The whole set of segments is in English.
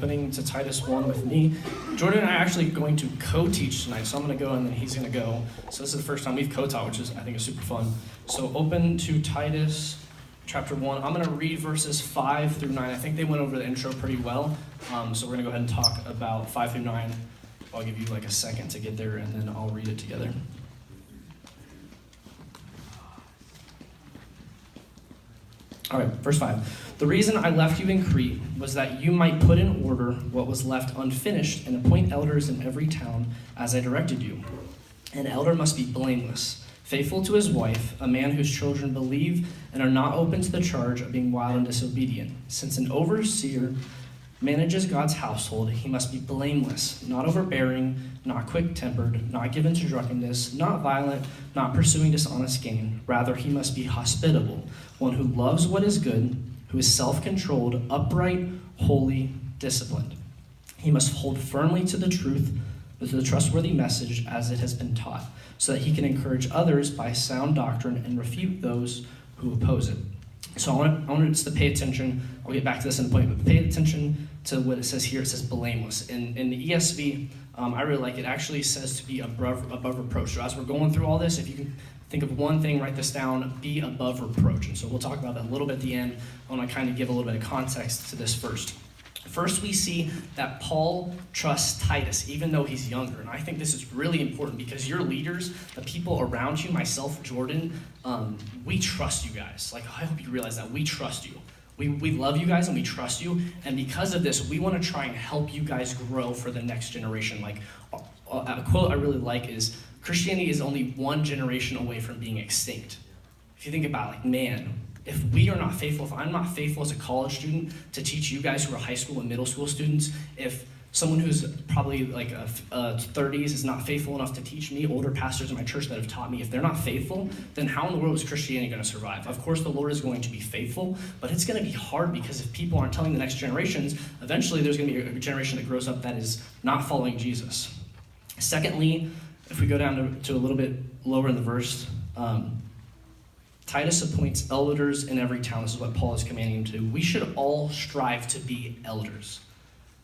opening to Titus 1 with me. Jordan and I are actually going to co-teach tonight, so I'm going to go and then he's going to go. So this is the first time we've co-taught, which is, I think, is super fun. So open to Titus chapter 1. I'm going to read verses 5 through 9. I think they went over the intro pretty well, so we're going to go ahead and talk about 5 through 9. I'll give you like a second to get there, and then I'll read it together. All right, verse 5. The reason I left you in Crete was that you might put in order what was left unfinished and appoint elders in every town as I directed you. An elder must be blameless, faithful to his wife, a man whose children believe and are not open to the charge of being wild and disobedient. Since an overseer manages God's household, he must be blameless, not overbearing, not quick-tempered, not given to drunkenness, not violent, not pursuing dishonest gain. Rather, he must be hospitable, one who loves what is good, who is self-controlled, upright, holy, disciplined. He must hold firmly to the truth, to the trustworthy message as it has been taught, so that he can encourage others by sound doctrine and refute those who oppose it. So I want us to pay attention. I'll get back to this in a point, but pay attention to what it says here. It says blameless. In the ESV, I really like it. It actually says to be above reproach. So as we're going through all this, if you can think of one thing, write this down, be above reproach. And so we'll talk about that a little bit at the end. I want to kind of give a little bit of context to this first. First, we see that Paul trusts Titus, even though he's younger. And I think this is really important because your leaders, the people around you, myself, Jordan, we trust you guys. Like, I hope you realize that. We trust you. We love you guys and we trust you. And because of this, we want to try and help you guys grow for the next generation. Like, a quote I really like is, Christianity is only one generation away from being extinct. If you think about it, like, man, if we are not faithful, if I'm not faithful as a college student to teach you guys who are high school and middle school students, if someone who's probably like 30s is not faithful enough to teach me, older pastors in my church that have taught me, if they're not faithful, then how in the world is Christianity going to survive? Of course, the Lord is going to be faithful, but it's going to be hard because if people aren't telling the next generations, eventually there's going to be a generation that grows up that is not following Jesus. Secondly, if we go down to a little bit lower in the verse, Titus appoints elders in every town. This is what Paul is commanding him to do. We should all strive to be elders.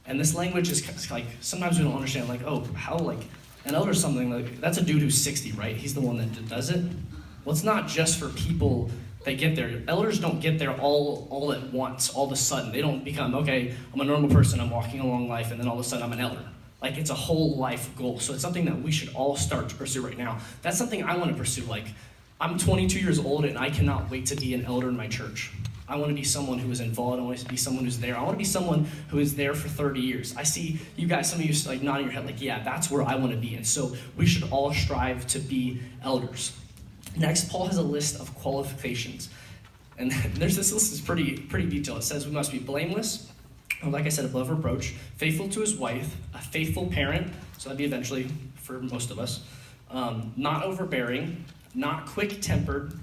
And this language is like, sometimes we don't understand, like, oh, how, like, an elder is something, like, that's a dude who's 60, right? He's the one that does it. Well, it's not just for people that get there. Elders don't get there all at once, all of a sudden. They don't become, okay, I'm a normal person, I'm walking along life, and then all of a sudden I'm an elder. Like, it's a whole life goal. So it's something that we should all start to pursue right now. That's something I want to pursue. Like, I'm 22 years old, and I cannot wait to be an elder in my church. I want to be someone who is involved. I want to be someone who's there. I want to be someone who is there for 30 years. I see you guys, some of you like nodding your head like, yeah, that's where I want to be. And so we should all strive to be elders. Next, Paul has a list of qualifications. And there's this list is pretty detailed. It says we must be blameless, or like I said, above reproach, faithful to his wife, a faithful parent, so that'd be eventually for most of us, not overbearing, not quick-tempered,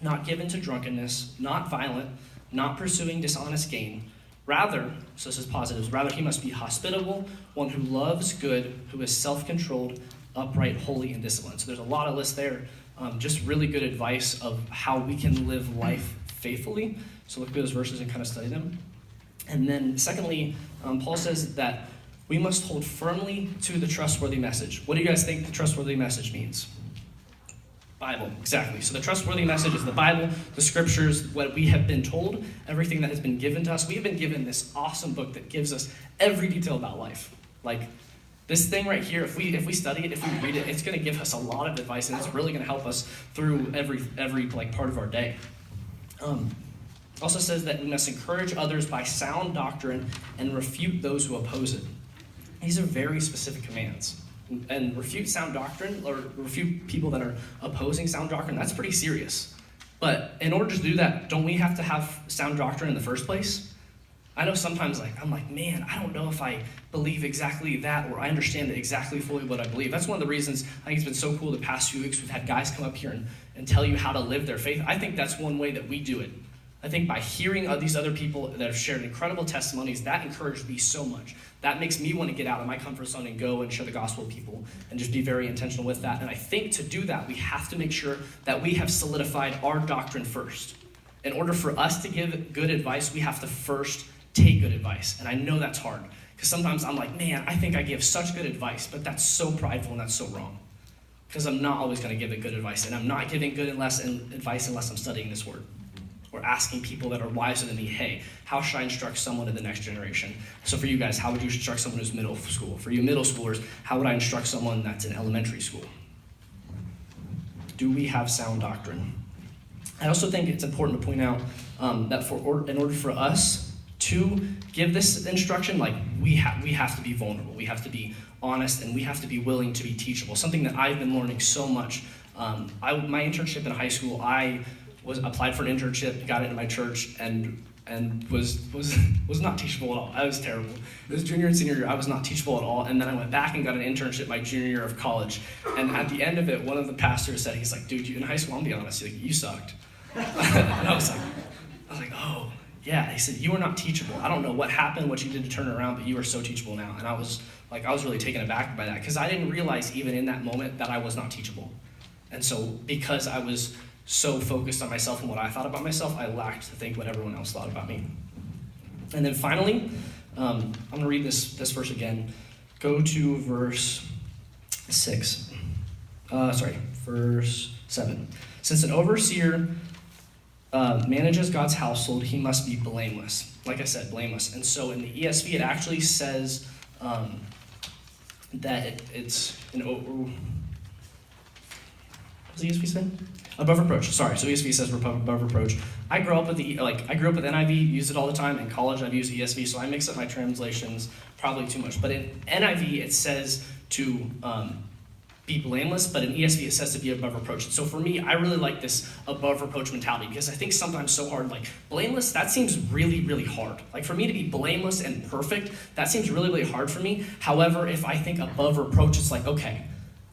not given to drunkenness, not violent, not pursuing dishonest gain. Rather, so this is positives, rather he must be hospitable, one who loves good, who is self-controlled, upright, holy, and disciplined. So there's a lot of lists there, just really good advice of how we can live life faithfully. So look at those verses and kind of study them. And then secondly, Paul says that we must hold firmly to the trustworthy message. What do you guys think the trustworthy message means? Bible, exactly. So the trustworthy message is the Bible, the scriptures, what we have been told, everything that has been given to us. We have been given this awesome book that gives us every detail about life. Like this thing right here, if we study it, if we read it, it's going to give us a lot of advice, and it's really going to help us through every like part of our day. Also says that we must encourage others by sound doctrine and refute those who oppose it. These are very specific commands. And refute sound doctrine, or refute people that are opposing sound doctrine, that's pretty serious. But in order to do that, don't we have to have sound doctrine in the first place? I know sometimes I'm like, man, I don't know if I believe exactly that, or I understand exactly fully what I believe. That's one of the reasons I think it's been so cool the past few weeks we've had guys come up here and tell you how to live their faith. I think that's one way that we do it. I think by hearing of these other people that have shared incredible testimonies, that encouraged me so much. That makes me want to get out of my comfort zone and go and share the gospel with people and just be very intentional with that. And I think to do that, we have to make sure that we have solidified our doctrine first. In order for us to give good advice, we have to first take good advice. And I know that's hard. Because sometimes I'm like, man, I think I give such good advice, but that's so prideful and that's so wrong. Because I'm not always going to give it good advice, and I'm not giving good advice unless I'm studying this word. Or asking people that are wiser than me, hey, how should I instruct someone in the next generation? So for you guys, how would you instruct someone who's middle school? For you middle schoolers, how would I instruct someone that's in elementary school? Do we have sound doctrine? I also think it's important to point out that in order for us to give this instruction, like we have to be vulnerable, we have to be honest, and we have to be willing to be teachable. Something that I've been learning so much. My internship in high school, I applied for an internship, got it in my church, and was not teachable at all. I was terrible. It was junior and senior year, I was not teachable at all. And then I went back and got an internship my junior year of college. And at the end of it, one of the pastors said, he's like, dude, in high school, I'm gonna be honest, he's like, you sucked. And I was like, oh, yeah. He said, you were not teachable. I don't know what happened, what you did to turn it around, but you are so teachable now. And I was really taken aback by that, because I didn't realize even in that moment that I was not teachable. And so because I was so focused on myself and what I thought about myself, I lacked to think what everyone else thought about me. And then finally, I'm going to read this verse again. Go to verse 7. Since an overseer manages God's household, he must be blameless. Like I said, blameless. And so in the ESV, it actually says that it's an what does the ESV say? Above reproach. Sorry, so ESV says above reproach. I grew up with NIV, used it all the time. In college, I've used ESV, so I mix up my translations probably too much. But in NIV, it says to be blameless, but in ESV, it says to be above reproach. And so for me, I really like this above reproach mentality, because I think sometimes so hard, like blameless, that seems really, really hard. Like for me to be blameless and perfect, that seems really, really hard for me. However, if I think above reproach, it's like, okay,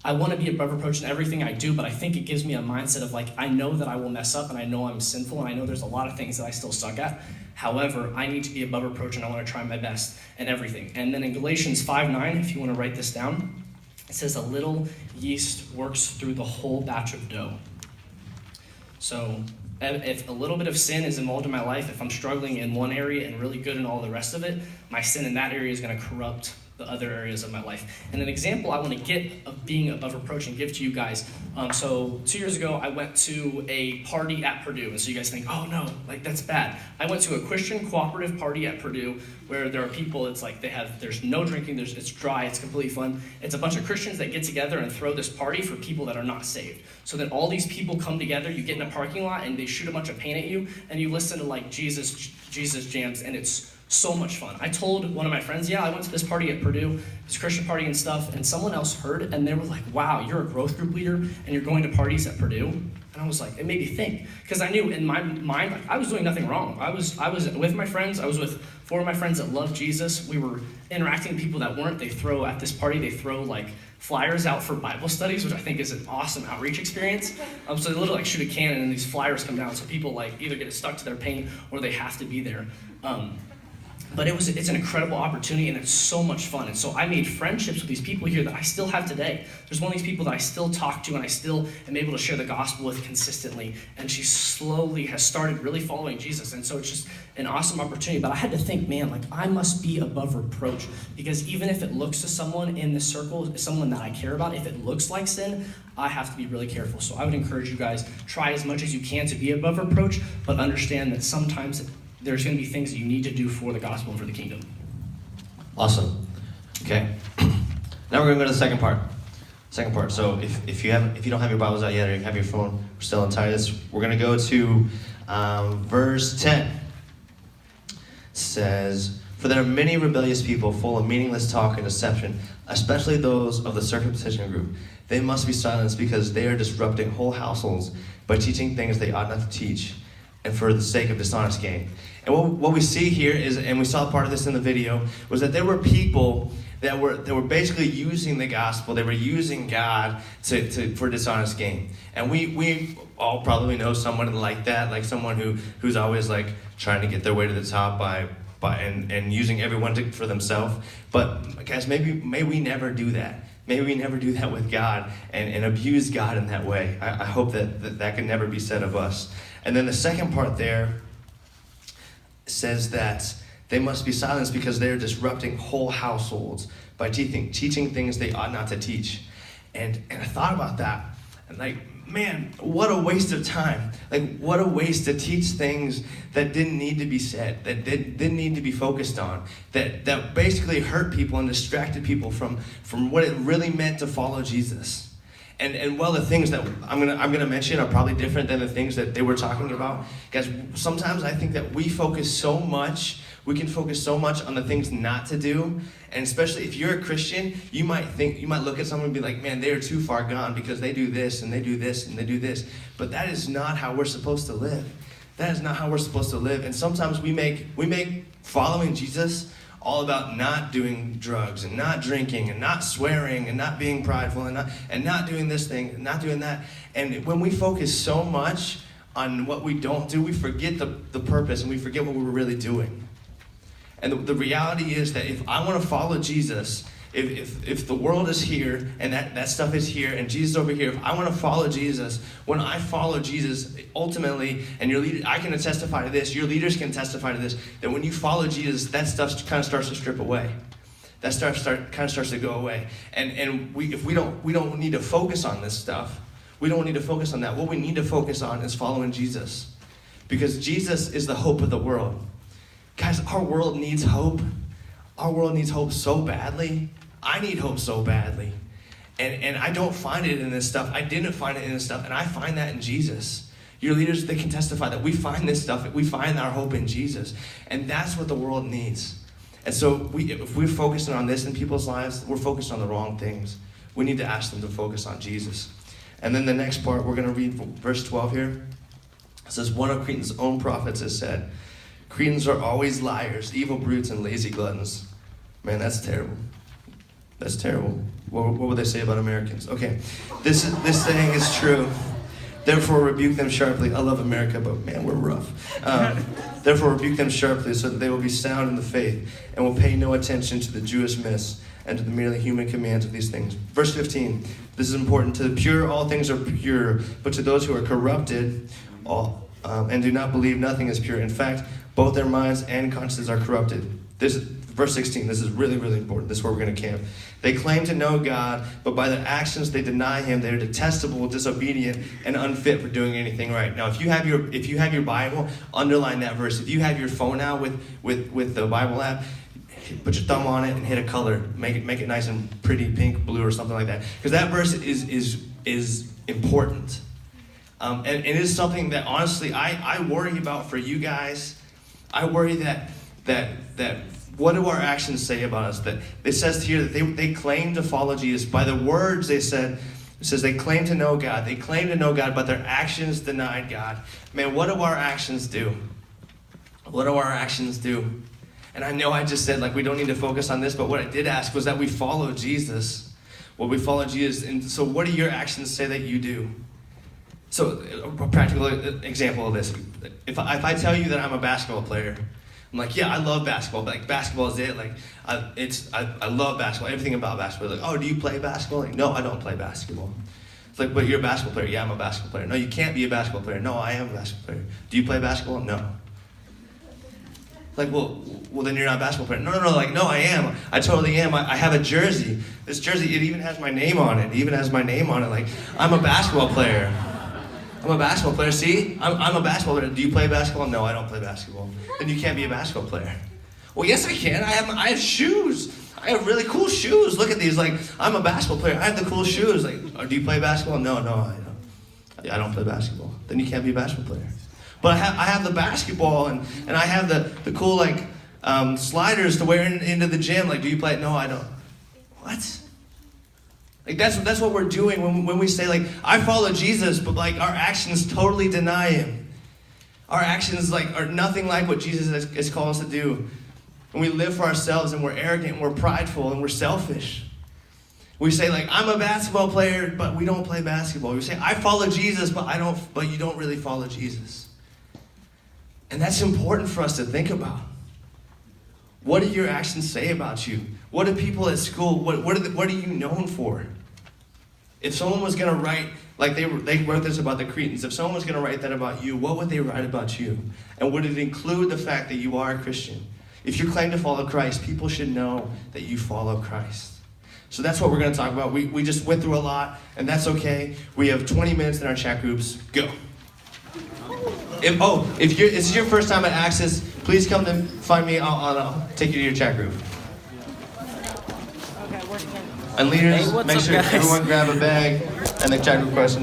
I want to be above reproach in everything I do, but I think it gives me a mindset of like, I know that I will mess up, and I know I'm sinful, and I know there's a lot of things that I still suck at. However, I need to be above reproach, and I want to try my best in everything. And then in Galatians 5:9, if you want to write this down, it says a little yeast works through the whole batch of dough. So if a little bit of sin is involved in my life, if I'm struggling in one area and really good in all the rest of it, my sin in that area is going to corrupt the other areas of my life. And an example I want to get of being above reproach and give to you guys. So 2 years ago, I went to a party at Purdue. And so you guys think, oh no, like that's bad. I went to a Christian cooperative party at Purdue where there are people, it's like there's no drinking, it's dry, it's completely fun. It's a bunch of Christians that get together and throw this party for people that are not saved. So then all these people come together, you get in a parking lot and they shoot a bunch of paint at you, and you listen to like Jesus jams, and it's so much fun. I told one of my friends, I went to this party at Purdue, this Christian party and stuff, and someone else heard it, and they were like, wow, you're a growth group leader, and you're going to parties at Purdue? And I was like, it made me think, because I knew in my mind, like, I was doing nothing wrong. I was with my friends. I was with 4 of my friends that love Jesus. We were interacting with people that weren't. At this party, they throw like flyers out for Bible studies, which I think is an awesome outreach experience. So they literally like shoot a cannon, and these flyers come down, so people like either get stuck to their paint or they have to be there. But it's an incredible opportunity, and it's so much fun. And so I made friendships with these people here that I still have today. There's one of these people that I still talk to, and I still am able to share the gospel with consistently. And she slowly has started really following Jesus. And so it's just an awesome opportunity. But I had to think, man, like I must be above reproach, because even if it looks to someone in this circle, someone that I care about, if it looks like sin, I have to be really careful. So I would encourage you guys, try as much as you can to be above reproach, but understand that sometimes there's going to be things that you need to do for the gospel and for the kingdom. Awesome. Okay. Now we're going to go to the second part. So if you don't have your Bibles out yet, or you have your phone, we're still in Titus. We're going to go to verse 10. It says, "For there are many rebellious people full of meaningless talk and deception, especially those of the circumcision group. They must be silenced because they are disrupting whole households by teaching things they ought not to teach, and for the sake of dishonest gain." And what we see here is, and we saw part of this in the video, was that there were people that were basically using the gospel. They were using God for dishonest gain. And we all probably know someone like that, like someone who's always like trying to get their way to the top by and using everyone for themselves. But guys, may we never do that. May we never do that with God and abuse God in that way. I hope that can never be said of us. And then the second part there says that They must be silenced because they are disrupting whole households by teaching things they ought not to teach. And I thought about that, and like, man, what a waste of time. Like, what a waste to teach things that didn't need to be said, that didn't need to be focused on, that basically hurt people and distracted people from what it really meant to follow Jesus. And well, the things that I'm gonna mention are probably different than the things that they were talking about. Guys, sometimes I think that we can focus so much on the things not to do. And especially if you're a Christian, you might look at someone and be like, man, they are too far gone because they do this and they do this and they do this. But that is not how we're supposed to live. That is not how we're supposed to live. And sometimes we make following Jesus all about not doing drugs and not drinking and not swearing and not being prideful and not doing this thing and not doing that. And when we focus so much on what we don't do, we forget the purpose and we forget what we're really doing. And the reality is that if I want to follow Jesus, if the world is here and that stuff is here and Jesus is over here, if I want to follow Jesus, when I follow Jesus, ultimately, and your leader, I can testify to this, your leaders can testify to this, that when you follow Jesus, that stuff kind of starts to strip away. That stuff kind of starts to go away. And we don't need to focus on this stuff. We don't need to focus on that. What we need to focus on is following Jesus. Because Jesus is the hope of the world. Guys, our world needs hope. Our world needs hope so badly. I need hope so badly. And I don't find it in this stuff. I didn't find it in this stuff. And I find that in Jesus. Your leaders, they can testify that we find this stuff. We find our hope in Jesus. And that's what the world needs. And so if we're focusing on this in people's lives, we're focused on the wrong things. We need to ask them to focus on Jesus. And then the next part, we're going to read verse 12 here. It says, one of Cretan's own prophets has said, Cretans are always liars, evil brutes, and lazy gluttons. Man, that's terrible. That's terrible. What would they say about Americans? Okay, this saying is true. Therefore, rebuke them sharply. I love America, but man, we're rough. Therefore, rebuke them sharply so that they will be sound in the faith and will pay no attention to the Jewish myths and to the merely human commands of these things. Verse 15, this is important. To the pure, all things are pure, but to those who are corrupted and do not believe, nothing is pure. In fact, both their minds and consciences are corrupted. Verse 16, this is really, really important. This is where we're going to camp. They claim to know God, but by their actions they deny him. They are detestable, disobedient, and unfit for doing anything right. Now, if you have your Bible, underline that verse. If you have your phone out with the Bible app, put your thumb on it and hit a color. Make it nice and pretty, pink, blue, or something like that. Because that verse is important. And it is something that, honestly, I worry about for you guys. I worry that what do our actions say about us? That it says here that they claim to follow Jesus. By the words they said, it says they claim to know God. They claim to know God, but their actions denied God. Man, what do our actions do? What do our actions do? And I know I just said, like, we don't need to focus on this, but what I did ask was that we follow Jesus. Well, we follow Jesus. And so what do your actions say that you do? So a practical example of this. If I tell you that I'm a basketball player, I'm like, yeah, I love basketball. Like, basketball is it. Like, I love basketball. Everything about basketball. Like, oh, do you play basketball? Like, no, I don't play basketball. It's like, but you're a basketball player. Yeah, I'm a basketball player. No, you can't be a basketball player. No, I am a basketball player. Do you play basketball? No. Like, well, then you're not a basketball player. No. Like, no, I am. I totally am. I have a jersey. This jersey, it even has my name on it. Like, I'm a basketball player. I'm a basketball player. See? I'm a basketball player. Do you play basketball? No, I don't play basketball. Then you can't be a basketball player. Well, yes, I can. I have shoes. I have really cool shoes. Look at these. Like, I'm a basketball player. I have the cool shoes. Like, do you play basketball? No, I don't play basketball. Then you can't be a basketball player. But I have the basketball and I have the cool, like, sliders to wear into the gym. Like, do you play? No, I don't. What? Like, that's what we're doing when we say, like, I follow Jesus, but, like, our actions totally deny him. Our actions, like, are nothing like what Jesus has called us to do. And we live for ourselves, and we're arrogant, and we're prideful, and we're selfish. We say, like, I'm a basketball player, but we don't play basketball. We say, I follow Jesus, but you don't really follow Jesus. And that's important for us to think about. What do your actions say about you? What do people at school, what are you known for? If someone was going to write, like they wrote this about the Cretans, if someone was going to write that about you, what would they write about you? And would it include the fact that you are a Christian? If you claim to follow Christ, people should know that you follow Christ. So that's what we're going to talk about. We just went through a lot, and that's okay. We have 20 minutes in our chat groups. Go. If this is your first time at Access, please come to find me. I'll take you to your chat group. And leaders, Hey, what's make up, sure guys? everyone grab a bag and the chat group question.